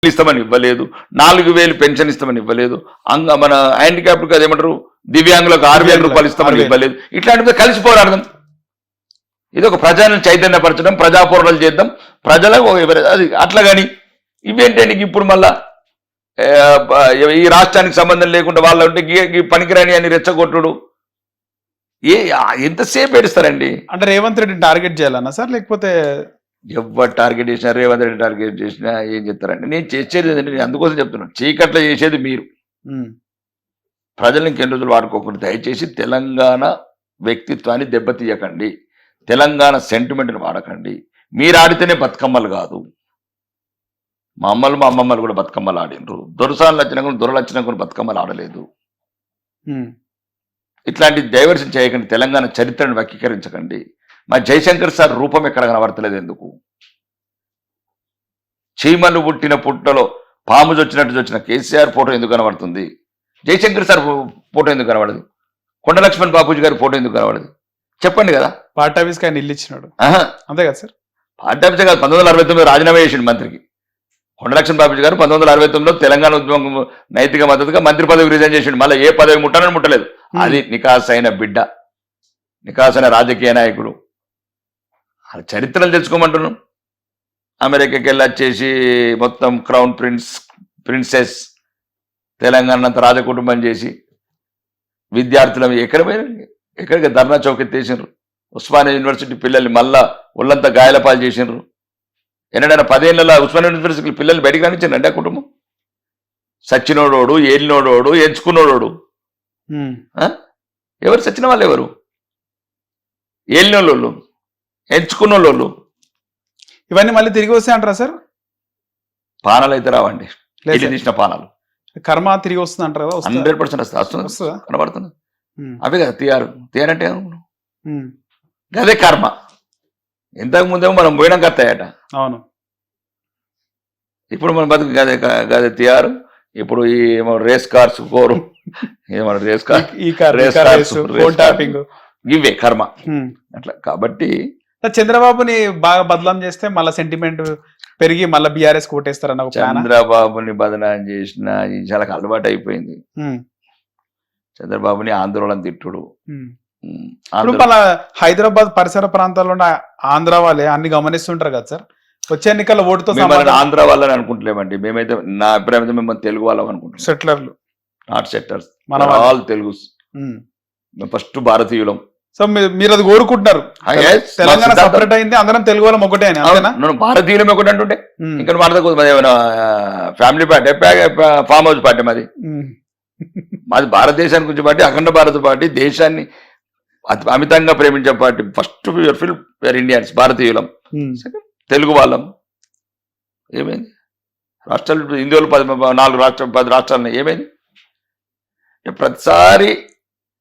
ఇస్తామని ఇవ్వలేదు, 4,000 పెన్షన్ ఇస్తామని ఇవ్వలేదు, మన హ్యాండిక్యాప్డ్ అదేమంటారు దివ్యాంగులకు 6,000 రూపాయలు ఇస్తామని ఇవ్వలేదు. ఇట్లాంటి కలిసి పోరాడదాం. ఇది ఒక ప్రజలను చైతన్యపరచడం, ప్రజాపోరాటాలు చేద్దాం, ప్రజలకు అది అట్లా. కానీ ఇవేంటంటే ఇప్పుడు మళ్ళా ఈ రాష్ట్రానికి సంబంధం లేకుండా వాళ్ళ ఉంటే పనికిరాని అని రెచ్చగొట్టుడు ఎంతసేపు ఏడుస్తారండి? అంటే రేవంత్ రెడ్డి టార్గెట్ చేయాలన్నా సార్, లేకపోతే ఎవరు టార్గెట్ చేసినా, రేవంత్ రెడ్డి టార్గెట్ చేసినా ఏం చెప్తారండి? నేను చేసేది ఏంటంటే, నేను అందుకోసం చెప్తున్నాను, చీకట్లో చేసేది మీరు. ప్రజలు ఇంకెన్ని రోజులు వాడుకోకూడదు. దయచేసి తెలంగాణ వ్యక్తిత్వాన్ని దెబ్బతీయకండి, తెలంగాణ సెంటిమెంట్ని వాడకండి. మీరు ఆడితేనే బతుకమ్మలు కాదు. మా అమ్మమ్మలు కూడా బతుకమ్మలు ఆడినరు. దొరసాలు వచ్చినా కూడా దొరలు వచ్చినా కూడా బతుకమ్మలు ఆడలేదు. ఇట్లాంటి డైవర్షన్ చేయకండి, తెలంగాణ చరిత్రను వక్రీకరించకండి. మా జయశంకర్ సార్ రూపం ఎక్కడ కనబడతలేదు ఎందుకు? చీమలు పుట్టిన పుట్టలో పాము వచ్చిన కేసీఆర్ ఫోటో ఎందుకు కనబడుతుంది? జయశంకర్ సార్ ఫోటో ఎందుకు కనబడదు? కొండ లక్ష్మణ్ బాపూజీ గారి ఫోటో ఎందుకు కనబడదు? చెప్పండి కదా. పార్టీ ఆఫీస్కి ఆయన ఇల్లు ఇచ్చినాడు అంతే కదా సార్? పార్టీ ఆఫీసే కాదు, 1969 రాజీనామా చేసిండు మంత్రికి. కొండ లక్ష్మణ్ బాపూజీ గారు 1969లో తెలంగాణ ఉద్యమం నైతిక మద్దతుగా మంత్రి పదవి రిజైన్ చేసిండు. మళ్ళీ ఏ పదవి ముట్టలేదు. అది నికాసైన బిడ్డ, నికాసైన రాజకీయ నాయకుడు. ఆ చరిత్రలు తెలుసుకోమంటున్నాం. అమెరికాకి వెళ్ళి వచ్చేసి మొత్తం క్రౌన్ ప్రిన్సెస్ తెలంగాణ అంతా రాజకుటుంబం చేసి విద్యార్థులు ఎక్కడికి ధర్నా చౌక్ ఎత్తేసినారు. ఉస్మానియా యూనివర్సిటీ పిల్లల్ని మళ్ళా ఒళ్ళంతా గాయాలపాలు చేసినారు. ఎన్నడైనా 10 ఏళ్ళ ఉస్మానియా యూనివర్సిటీ పిల్లల్ని బయటికి రానిచ్చారండి ఆ కుటుంబం? సచ్చినోడోడు, ఏలినోడోడు, ఎంచుకున్నోడోడు. ఎవరు సచ్చిన వాళ్ళు? ఎవరు ఏలినోళ్ళు, ఎంచుకున్నోళ్ళు? ఇవన్నీ మళ్ళీ తిరిగి వస్తాయి అంటారా సార్? పానాలు అయితే రావండి, తీసిన పానాలు. కర్మ తిరిగి వస్తుంది అంటారు కదా? 100% వస్తుంది, కనబడుతుంది. అవే కదా తీయారు అంటే గదే కర్మ. ఇంతకు ముందేమో మనం పోయినాక వస్తాయట. అవును. ఇప్పుడు మనం బతుకు గదే తీయారు. ఇప్పుడు ఈ రేస్ కార్స్ కోరు, రేస్ ఇవే కర్మ అట్లా. కాబట్టి చంద్రబాబుని బాగా బదలాం చేస్తే మళ్ళీ సెంటిమెంట్ పెరిగి మళ్ళీ బీఆర్ఎస్ కోటేస్తారన్న చంద్రబాబుని బదనాం చేసిన చాలా అలవాటు అయిపోయింది. చంద్రబాబుని ఆందోళన తిట్టుడు. మళ్ళా హైదరాబాద్ పరిసర ప్రాంతాల్లో ఉన్న ఆంధ్ర వాళ్ళే అన్ని గమనిస్తుంటారు కదా సార్. వచ్చే ఎన్నికల ఓటుతో ఆంధ్ర వాళ్ళని అనుకుంటలేమండి. మేమైతే నా అభిప్రాయం మిమ్మల్ని తెలుగు వాళ్ళం అనుకుంటున్నాం. సెటిలర్లు, not settlers, all Telugu. First భారతీయులం. సో మీరు అది కోరుకుంటున్నారు, తెలంగాణ సపరేట్ అయింది, అందరం తెలుగు వాళ్ళం ఒకటే అని. అంతేనా? భారతీయులం ఒకటి అంటుంటే ఇంకా family party, farm house party మాది. మాది భారతదేశానికి గురించి పార్టీ, అఖండ భారత పార్టీ, దేశాన్ని అమితంగా ప్రేమించే పార్టీ. ఫస్ట్ ఇండియన్స్, భారతీయులం. తెలుగు వాళ్ళం. ఏమైంది? రాష్ట్రాలు హిందువులు 10 రాష్ట్రాలు ఏమైంది? ప్రతిసారి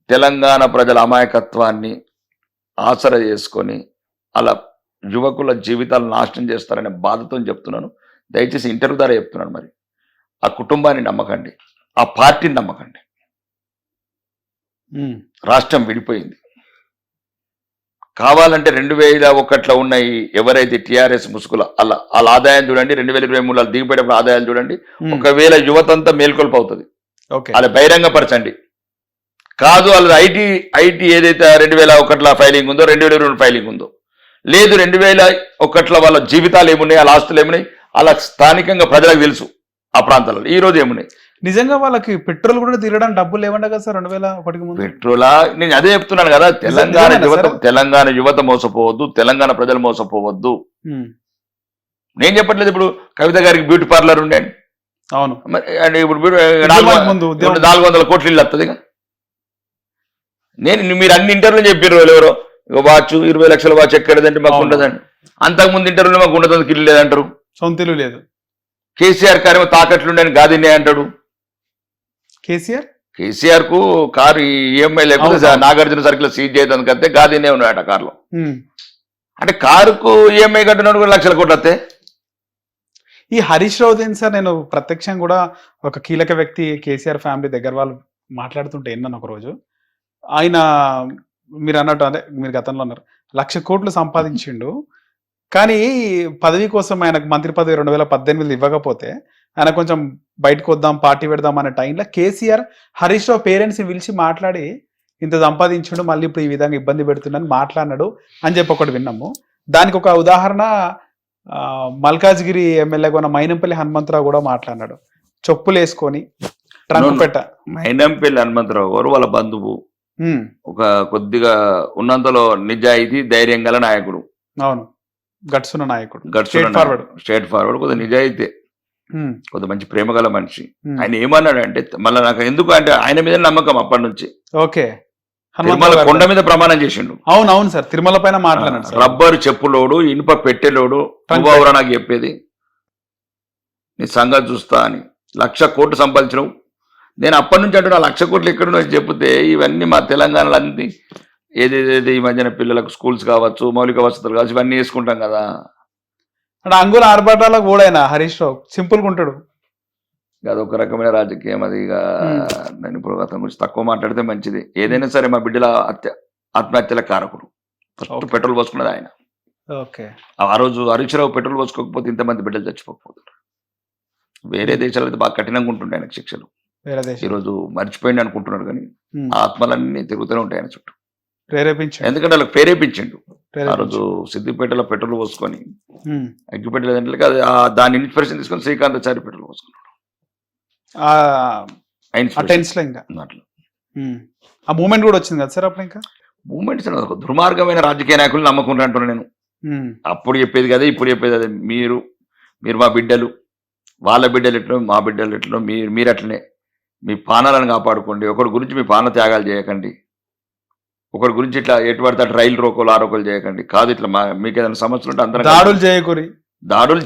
తెలంగాణ ప్రజల అమాయకత్వాన్ని ఆసరా చేసుకొని అలా యువకుల జీవితాలు నాశనం చేస్తారనే బాధతో చెప్తున్నాను. దయచేసి ఇంటర్వ్యూ ద్వారా చెప్తున్నాను. మరి ఆ కుటుంబాన్ని నమ్మకండి, ఆ పార్టీని నమ్మకండి. రాష్ట్రం విడిపోయింది. కావాలంటే 2001లో ఉన్నాయి ఎవరైతే టీఆర్ఎస్ ముసుగుల వాళ్ళ ఆదాయం చూడండి, 2023 దిగిపోయేటప్పుడు ఆదాయాలు చూడండి. ఒకవేళ యువతంతా మేల్కొల్పు అవుతుంది, అలా బహిరంగపరచండి. కాదు వాళ్ళది ఐటీ ఏదైతే 2001లో ఫైలింగ్ ఉందో, 2022 ఫైలింగ్ ఉందో, లేదు 2001లో వాళ్ళ జీవితాలు ఏమున్నాయి, వాళ్ళ ఆస్తులు ఏమున్నాయి, అలా స్థానికంగా ప్రజలకు తెలుసు. ఆ ప్రాంతాలలో ఈ రోజు ఏమున్నాయి? నిజంగా వాళ్ళకి పెట్రోల్ కూడా తీరడానికి డబ్బులు లేవంట కదా సార్ 2001కి ముందు? పెట్రోలా? నేను అదే చెప్తున్నాను కదా, తెలంగాణ యువత మోసపోవద్దు, తెలంగాణ ప్రజలు మోసపోవద్దు. నేను చెప్పట్లేదు. ఇప్పుడు కవిత గారికి బ్యూటీ పార్లర్ ఉండేది. అవును. ఇప్పుడు 400 కోట్ల ఇల్లు వస్తుంది. మీరు అన్ని ఇంటర్వ్యూలు చెప్పారు. ఎవరో వాచ్ 20 లక్షల వాచ్ ఎక్కడదంటే మాకు ఉండదండి. అంతకుముందు ఇంటర్వ్యూలో మాకు ఉండదు, ఇల్లు లేదంటారు. సొంత ఇల్లు లేదు. కేసీఆర్ కారేమో తాకట్లుండని గాదినే అంటాడు. కేసీఆర్ కు కారు ఈఎంఐ లేకపోతే నాగార్జున సర్కిల్ సీజ్ చేయడానికి వస్తే గాదినే ఉన్నాయట కారులో. అంటే కారుకు ఈఎంఐ కట్టినప్పుడు 1 లక్షల కోట్లు వస్తే. ఈ హరీష్ రావు దేని సార్, నేను ప్రత్యక్షంగా కూడా ఒక కీలక వ్యక్తి కేసీఆర్ ఫ్యామిలీ దగ్గర వాళ్ళు మాట్లాడుతుంటే విన్నాను ఒక రోజు. ఆయన మీరు అన్నట్టు, అదే మీరు గతంలో అన్నారు, 1,00,000 కోట్లు సంపాదించిండు. కానీ పదవి కోసం ఆయనకు మంత్రి పదవి 2018 ఇవ్వకపోతే ఆయన కొంచెం బయటకు వద్దాం పార్టీ పెడదాం అనే టైంలో కేసీఆర్ హరీష్ రావు పేరెంట్స్ని పిలిచి మాట్లాడి ఇంత సంపాదించుండు మళ్ళీ ఇప్పుడు ఈ విధంగా ఇబ్బంది పెడుతున్నాను మాట్లాడినాడు అని చెప్పి ఒకటి విన్నాము. దానికి ఒక ఉదాహరణ మల్కాజ్గిరి ఎమ్మెల్యే కొన్న మైనంపల్లి హనుమంతరావు కూడా మాట్లాడినాడు. చెప్పులు వేసుకొని ట్రంక్ పెట్ట. మైనంపల్లి హనుమంతరావు గారు వాళ్ళ బంధువు, ఒక కొద్దిగా ఉన్నంతలో నిజాయితీ ధైర్యం గల నాయకుడు. అవును, గట్సున్న నాయకుడు, స్ట్రేట్ ఫార్వర్డ్, కొద్దిగా నిజాయితీ, కొద్ది మంచి ప్రేమ గల మనిషి. ఆయన ఏమన్నాడంటే, మళ్ళీ నాకు ఎందుకు అంటే ఆయన మీద నమ్మకం అప్పటి నుంచి. ఓకే, తిరుమల కొండ మీద ప్రమాణం చేసిండు. అవును సార్, తిరుమల పైన మాట్లాడాడు. రబ్బరు చెప్పులోడు, ఇనుప పెట్టెలోడు, నువ్వెవరో నాకు చెప్పేది, నీ సంగతి చూస్తా అని 1,00,000 కోట్లు సంపాదించడం. నేను అప్పటి నుంచి అంటున్నా 1,00,000 కోట్లు ఎక్కడున్నా చెప్తే ఇవన్నీ మా తెలంగాణలో అన్ని ఏదేది ఈ మధ్యన పిల్లలకు స్కూల్స్ కావచ్చు, మౌలిక వసతులు కావచ్చు, ఇవన్నీ వేసుకుంటాం కదా. అంటే అంగుల ఆర్భాటాలకు కూడా హరీష్ రావు సింపుల్గా ఉంటాడు. అదొక రకమైన రాజకీయం. అది ఇక నేను ఇప్పుడు అతని గురించి తక్కువ మాట్లాడితే మంచిది. ఏదైనా సరే మా బిడ్డల ఆత్మహత్యల కారకుడు. ఫస్ట్ పెట్రోల్ పోసుకున్నది ఆయన. ఆ రోజు హరీష్ రావు పెట్రోల్ పోసుకోకపోతే ఇంతమంది బిడ్డలు చచ్చిపోకపోతారు. వేరే దేశాలు అయితే బాగా కఠినంగా ఉంటుండే ఆయనకు శిక్షలు. ఈరోజు మర్చిపోయింది అనుకుంటున్నాడు, కానీ ఆత్మలన్నీ తిరుగుతూనే ఉంటాయి ఆయన చుట్టూ. ఎందుకంటే వాళ్ళకి ప్రేరేపించిండు. ఆ రోజు సిద్దిపేటలో పెట్రోల్ పోసుకొని అగ్గిపెట్టెల దాంట్లోకి దాని ఇన్స్పిరేషన్ తీసుకొని శ్రీకాంతాచారి పెట్రోల్ పోసుకున్నాడు. ఆ మూమెంట్ కూడా వచ్చింది కదా సార్ అప్పుడు. ఇంకా మూమెంట్స్ దుర్మార్గమైన రాజకీయ నాయకులు నమ్మకుండా అంటున్నా నేను. అప్పుడు చెప్పేది కదా, ఇప్పుడు చెప్పేది అదే. మీరు మా బిడ్డలు, వాళ్ళ బిడ్డలు ఎట్లా, మా బిడ్డలు ఎట్లా, మీరు అట్లనే మీ పానాలను కాపాడుకోండి. ఒకరి గురించి మీ పాన త్యాగాలు చేయకండి. ఒకరి గురించి ఇట్లా ఎటు పడితే రైలు రోకోలు ఆరోకోలు చేయకండి. కాదు, ఇట్లా మీకు ఏదైనా సమస్యలు ఉంటే అందరూ దాడులు చేయకూరి, దాడులు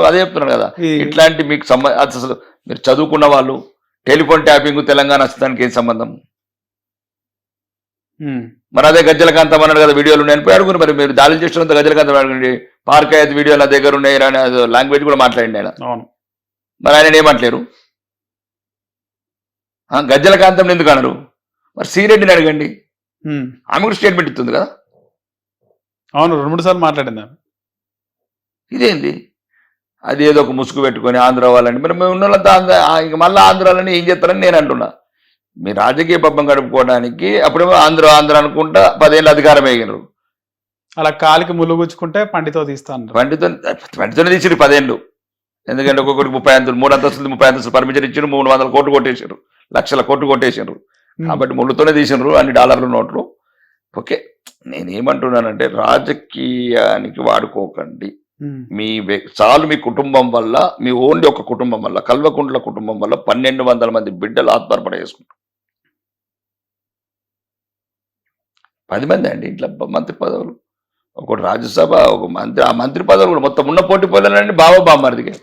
అదే చెప్తున్నాను కదా. ఇట్లాంటి మీకు అసలు మీరు చదువుకున్న వాళ్ళు, టెలిఫోన్ ట్యాపింగ్ తెలంగాణ అస్తానికి ఏం సంబంధం? మరి అదే గజ్జలకాంతం అన్నాడు కదా, వీడియోలు నేను పోయి అడుగును. మరి మీరు దాడులు చేస్తున్నంత గజ్జలకాంతం అడగండి. పార్క్ అయ్యేది వీడియో నా దగ్గర ఉన్నాయి అని లాంగ్వేజ్ కూడా మాట్లాడండి ఆయన. మరి ఆయన ఏమంటలేరు? గజ్జలకాంతం ఎందుకు అన్నారు? మరి శ్రీరెడ్డిని అడగండి, ఆమె కూడా స్టేట్మెంట్ ఇస్తుంది కదా. అవును, 2-3 సార్లు మాట్లాడింది. ఇదేంది? అది ఏదో ఒక ముసుగు పెట్టుకొని ఆంధ్ర వాళ్ళని, మరి మేము ఉన్నంతా ఇంక మళ్ళీ ఆంధ్రాలని ఏం చేస్తారని నేను అంటున్నా. మీ రాజకీయ పబ్బం గడుపుకోవడానికి అప్పుడేమో ఆంధ్ర అనుకుంటా 10 ఏళ్ళు అధికారం వేయగలరు. అలా కాలికి ముళ్ళు గుచ్చుకుంటే పండితో తీస్తాను. పండితోనే తీసిరు 10 ఏళ్ళు. ఎందుకంటే ఒక్కొక్కరికి 30 అంతస్తులు, 3 అంతస్తులు 30 అంతస్తులు పర్మిషన్ ఇచ్చారు. 300 కోట్లు కొట్టేసారు, 1,00,000 కోట్లు కొట్టేసారు. కాబట్టి ముళ్ళుతోనే తీసినారు అన్ని డాలర్ల నోట్లు. ఓకే, నేనేమంటున్నానంటే రాజకీయానికి వాడుకోకండి. చాలు మీ కుటుంబం వల్ల, మీ ఓన్లీ ఒక కుటుంబం వల్ల, కల్వకుంట్ల కుటుంబం వల్ల 1,200 మంది బిడ్డలు ఆత్మహత్య చేసుకుంటారు. 10 మంది అండి ఇంట్లో మంత్రి పదవులు, ఒకటి రాజ్యసభ, ఒక మంత్రి. ఆ మంత్రి పదవులు కూడా మొత్తం ఉన్న పోటీ పోలేనండి బామ్మర్దికి.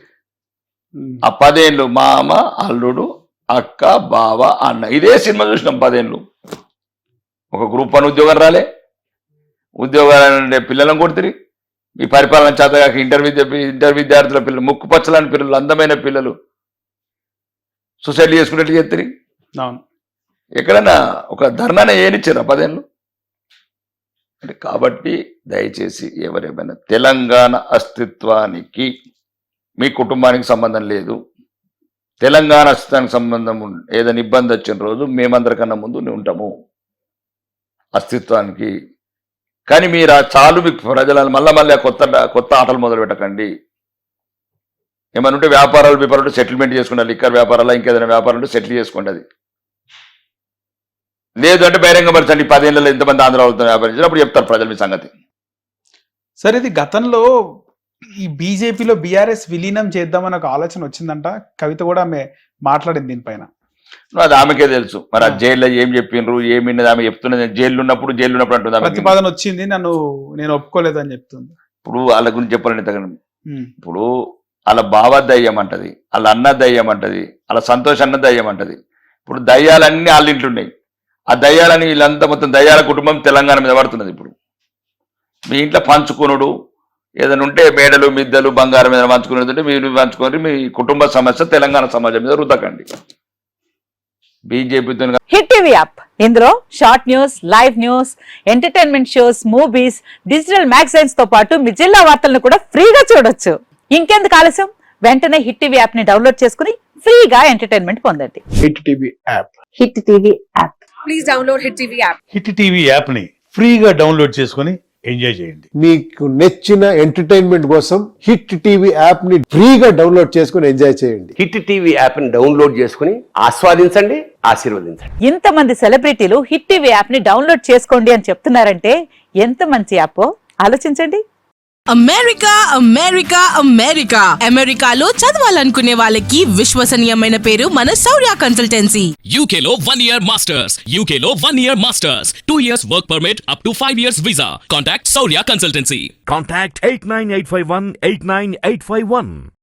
ఆ 10 ఏళ్ళు మామ, అల్లుడు, అక్క, బావ, అన్న, ఇదే సినిమా చూసినాం 10 ఏళ్ళు. ఒక గ్రూప్ 1 ఉద్యోగం రాలే, ఉద్యోగాలు పిల్లలను కొడుతుంది. మీ పరిపాలన చేతగాక ఇంటర్ విద్యార్థుల పిల్లలు, ముక్కు పచ్చలాని పిల్లలు, అందమైన పిల్లలు సూసైడ్ చేసుకునేట్లు చేస్తారు. ఎక్కడన్నా ఒక ధర్నానే ఏనిచ్చారా 10 ఏళ్ళు? అంటే కాబట్టి దయచేసి ఎవరేమైనా తెలంగాణ అస్తిత్వానికి, మీ కుటుంబానికి సంబంధం లేదు, తెలంగాణ అస్తిత్వానికి సంబంధం ఏదైనా ఇబ్బంది వచ్చిన రోజు మేమందరికన్నా ముందు ఉంటాము అస్తిత్వానికి. కానీ మీరు చాలు, మీకు ప్రజలను మళ్ళీ కొత్త ఆటలు మొదలు పెట్టకండి. ఏమైనా ఉంటే వ్యాపారాలు సెటిల్మెంట్ చేసుకుంటారు. లిక్కర్ వ్యాపారాలు, ఇంకేదైనా వ్యాపారం ఉంటే సెటిల్ చేసుకోండి. అది లేదు అంటే బహిరంగపరచండి. 10 ఏళ్ళలో ఎంతమంది ఆంధ్రాలతో వ్యాపారించారు అప్పుడు చెప్తారు ప్రజలు మీ సంగతి. సరే, ఇది గతంలో ఈ బీజేపీలో బీఆర్ఎస్ విలీనం చేద్దామని ఒక ఆలోచన వచ్చిందంట. కవిత కూడా ఆమె మాట్లాడింది దీనిపైన. అది ఆమెకే తెలుసు. మరి ఆ జైల్లో ఏం చెప్పిండ్రు, ఏమిన్నది ఆమె చెప్తున్నది. జైలు ఉన్నప్పుడు అంటుంది, ప్రతిపాదన వచ్చింది, నేను ఒప్పుకోలేదు అని చెప్తుంది. ఇప్పుడు వాళ్ళ గురించి చెప్పాలని తగ్గను. ఇప్పుడు వాళ్ళ బావ దయ్యం అంటది, వాళ్ళ అన్న దయ్యం అంటది, వాళ్ళ సంతోష్ అన్న దయ్యం అంటది. ఇప్పుడు దయ్యాలన్నీ వాళ్ళ ఇంట్లో ఉన్నాయి. ఆ దయ్యాలని వీళ్ళంతా మొత్తం దయ్యాల కుటుంబం తెలంగాణ మీద పడుతున్నది. ఇప్పుడు మీ ఇంట్లో పంచుకునుడు ఏదైనా ఉంటే మేడలు, మిద్దలు, బంగారం మీద పంచుకునేది ఉంటే మీరు పంచుకొని మీ కుటుంబ సమస్య తెలంగాణ సమాజం మీద రుద్దకండి. బీజేపీతో హిట్ టీవీ యాప్, ఇందులో short news, live news, entertainment shows, movies, digital magazines తో పాటు మీ జిల్లా వార్తలను కూడా ఫ్రీగా చూడొచ్చు. ఇంకెందుకు ఆలస్యం, వెంటనే హిట్ టీవీ యాప్ ని డౌన్లోడ్ చేసుకుని ఫ్రీగా ఎంటర్టైన్మెంట్ పొందండి. Hit TV app. Hit TV app. Please download Hit TV app. Hit TV యాప్ని ఫ్రీగా డౌన్లోడ్ చేసుకొని ఎంజాయ్ చేయండి. మీకు నచ్చిన ఎంటర్టైన్మెంట్ కోసం హిట్ టీవీ యాప్ ని ఫ్రీగా డౌన్లోడ్ చేసుకుని ఎంజాయ్ చేయండి. హిట్ టీవీ యాప్ని డౌన్లోడ్ చేసుకుని ఆస్వాదించండి, ఆశీర్వదించండి. ఇంతమంది సెలబ్రిటీలు హిట్ టీవీ యాప్ ని డౌన్లోడ్ చేసుకోండి అని చెప్తున్నారంటే ఎంత మంచి యాప్ ఆలోచించండి. అమెరికా అమెరికా అమెరికా అమెరికాలో చదవాలనుకునే వాళ్ళకి విశ్వసనీయమైన పేరు మన శౌర్య consultancy. UK Law 1 Year Masters. UK Law 1 Year Masters. 2 years work permit up to 5 years visa. Contact Saurya Consultancy. Contact 89851 89851.